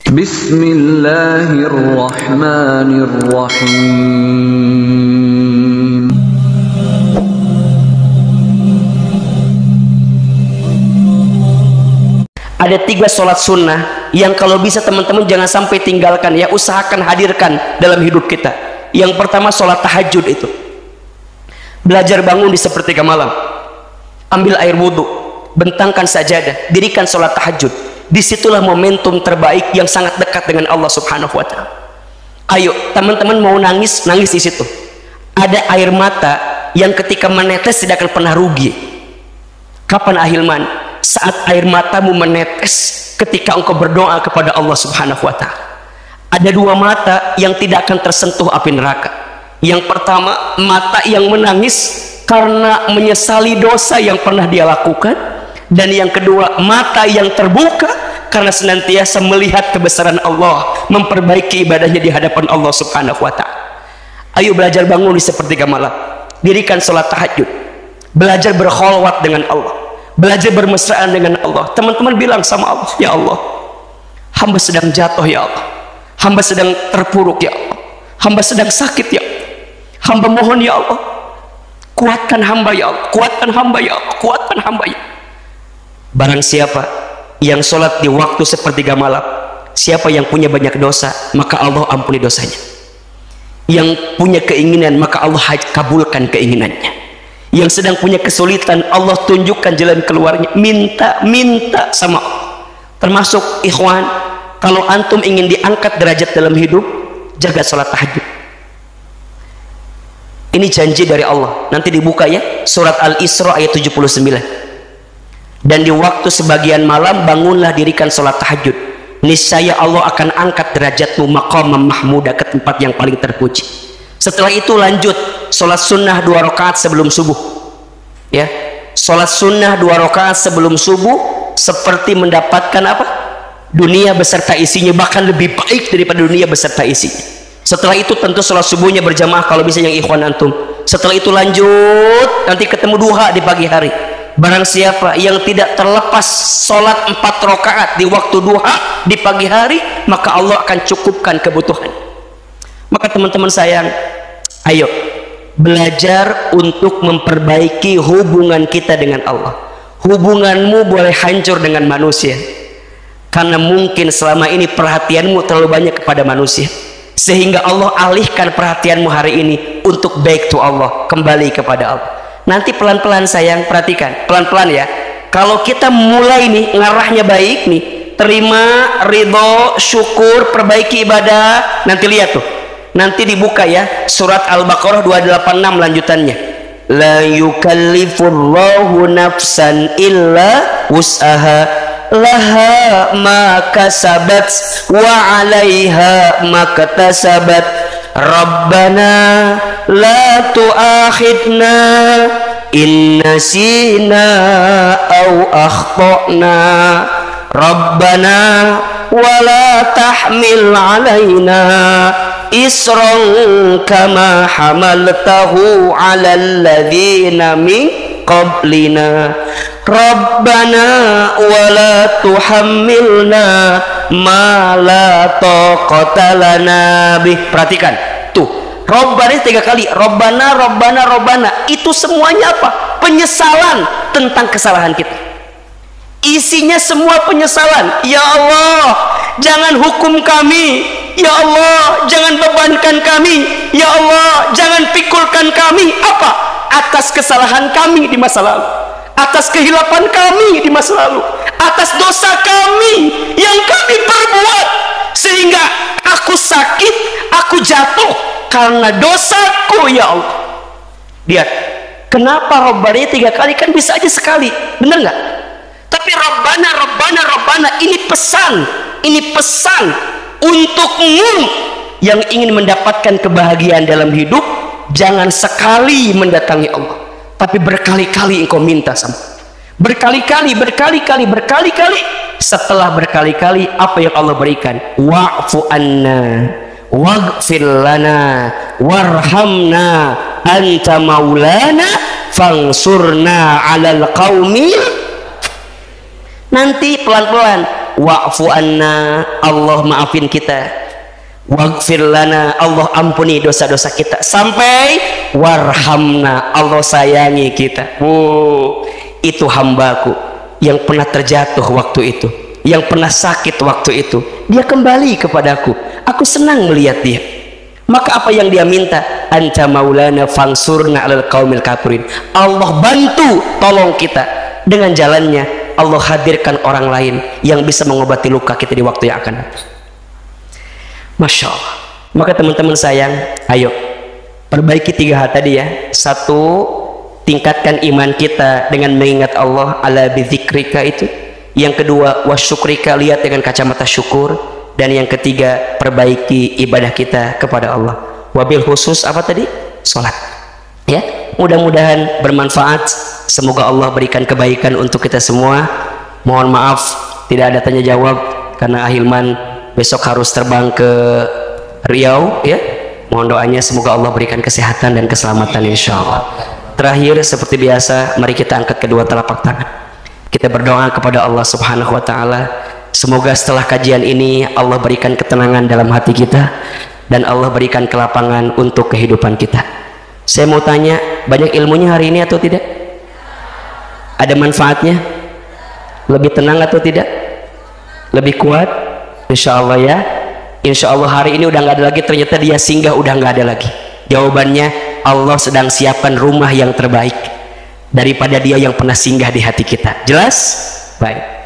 Bismillahirrahmanirrahim. Ada 3 sholat sunnah yang kalau bisa teman-teman jangan sampai tinggalkan ya, usahakan hadirkan dalam hidup kita. Yang pertama sholat tahajud itu. Belajar bangun di sepertiga malam, ambil air wudhu, bentangkan sajadah, dirikan sholat tahajud. Disitulah momentum terbaik yang sangat dekat dengan Allah Subhanahu wa Ta'ala. Ayo teman-teman mau nangis, nangis di situ. Ada air mata yang ketika menetes tidak akan pernah rugi. Kapan ahilman? Saat air matamu menetes ketika engkau berdoa kepada Allah Subhanahu wa Ta'ala. Ada 2 mata yang tidak akan tersentuh api neraka. Yang pertama, mata yang menangis karena menyesali dosa yang pernah dia lakukan. Dan yang kedua, mata yang terbuka karena senantiasa melihat kebesaran Allah, memperbaiki ibadahnya di hadapan Allah Subhanahu wa Ta'ala. Ayo belajar bangun di sepertiga malam, dirikan sholat tahajud, belajar berkholwat dengan Allah, belajar bermesraan dengan Allah. Teman-teman bilang sama Allah, ya Allah, hamba sedang jatuh ya Allah, hamba sedang terpuruk ya Allah, hamba sedang sakit ya Allah, hamba mohon ya Allah, kuatkan hamba ya Allah, kuatkan hamba ya Allah, kuatkan hamba ya Allah. Barang siapa yang sholat di waktu sepertiga malam, siapa yang punya banyak dosa, maka Allah ampuni dosanya. Yang punya keinginan, maka Allah kabulkan keinginannya. Yang sedang punya kesulitan, Allah tunjukkan jalan keluarnya. Minta sama Allah. Termasuk ikhwan, kalau antum ingin diangkat derajat dalam hidup, jaga sholat tahajud. Ini janji dari Allah. Nanti dibuka ya, surat Al-Isra ayat 79. Dan di waktu sebagian malam bangunlah, dirikan sholat tahajud. Niscaya Allah akan angkat derajatmu maqamam mahmuda, ke tempat yang paling terpuji. Setelah itu lanjut sholat sunnah 2 rakaat sebelum subuh ya. Sholat sunnah 2 rakaat sebelum subuh seperti mendapatkan apa? Dunia beserta isinya, bahkan lebih baik daripada dunia beserta isinya. Setelah itu tentu sholat subuhnya berjamaah kalau bisa yang ikhwan antum. Setelah itu lanjut, nanti ketemu duha di pagi hari. Barang siapa yang tidak terlepas sholat 4 rakaat di waktu duha di pagi hari, maka Allah akan cukupkan kebutuhan. Maka teman-teman sayang, ayo belajar untuk memperbaiki hubungan kita dengan Allah. Hubunganmu boleh hancur dengan manusia, karena mungkin selama ini perhatianmu terlalu banyak kepada manusia, sehingga Allah alihkan perhatianmu hari ini untuk back to Allah, kembali kepada Allah. Nanti pelan-pelan sayang, perhatikan pelan-pelan ya. Kalau kita mulai nih ngarahnya baik nih, terima, ridho, syukur, perbaiki ibadah, nanti lihat tuh, nanti dibuka ya surat Al-Baqarah 286 lanjutannya. La yukallifullahu nafsan illa wus'aha, laha ma kasabat wa 'alaiha ma katasabat. Rabbana la tu'akhidna in nasina aw akhtana. Rabbana wa la tahmil 'alaina isran kama hamaltahu 'alal ladzina min qablina. Rabbana wa la tuhammilna ma la taqata lana bih. Perhatikan tuh, Rabbana 3 kali, Rabbana, Rabbana, Rabbana. Itu semuanya apa? Penyesalan tentang kesalahan kita. Isinya semua penyesalan. Ya Allah, jangan hukum kami. Ya Allah, jangan bebankan kami. Ya Allah, jangan pikulkan kami. Apa? Atas kesalahan kami di masa lalu, atas kehilapan kami di masa lalu, atas dosa kami yang kami perbuat, sehingga aku sakit, aku jatuh karena dosaku. Ya Allah, lihat kenapa Rabbana 3 kali, kan bisa aja sekali, bener nggak? Tapi Rabbana, Rabbana, Rabbana, ini pesan untukmu yang ingin mendapatkan kebahagiaan dalam hidup. Jangan sekali mendatangi Allah, tapi berkali-kali engkau minta sama, berkali-kali. Setelah berkali-kali, apa yang Allah berikan? Wa'fu anna waghfir lana warhamna anta maulana fansurna 'alal qaumil. Nanti pelan-pelan, wa'fu anna, Allah maafin kita, waghfir lana, Allah ampuni dosa-dosa kita, sampai warhamna, Allah sayangi kita. Itu hambaku yang pernah terjatuh waktu itu, yang pernah sakit waktu itu, dia kembali kepadaku, aku senang melihat dia. Maka apa yang dia minta? Anta maulana fansurna 'alal qaumil kafirin. Allah bantu, tolong kita. Dengan jalannya Allah hadirkan orang lain yang bisa mengobati luka kita di waktu yang akan datang. Masya Allah. Maka teman-teman sayang, ayo perbaiki 3 hal tadi ya. 1, tingkatkan iman kita dengan mengingat Allah, ala bidzikrika itu. Yang kedua, wasyukrika, lihat dengan kacamata syukur. Dan yang ketiga, perbaiki ibadah kita kepada Allah. Wabil khusus apa tadi? Sholat. Ya, mudah-mudahan bermanfaat. Semoga Allah berikan kebaikan untuk kita semua. Mohon maaf tidak ada tanya jawab karena Ahilman besok harus terbang ke Riau. Ya, mohon doanya semoga Allah berikan kesehatan dan keselamatan insya Allah. Terakhir seperti biasa, mari kita angkat kedua telapak tangan. Kita berdoa kepada Allah Subhanahu Wa Taala. Semoga setelah kajian ini Allah berikan ketenangan dalam hati kita dan Allah berikan kelapangan untuk kehidupan kita. Saya mau tanya, banyak ilmunya hari ini atau tidak? Ada manfaatnya? Lebih tenang atau tidak? Lebih kuat? Insya Allah ya. Insya Allah hari ini udah nggak ada lagi, ternyata dia singgah udah nggak ada lagi. Jawabannya, Allah sedang siapkan rumah yang terbaik daripada dia yang pernah singgah di hati kita. Jelas? Baik.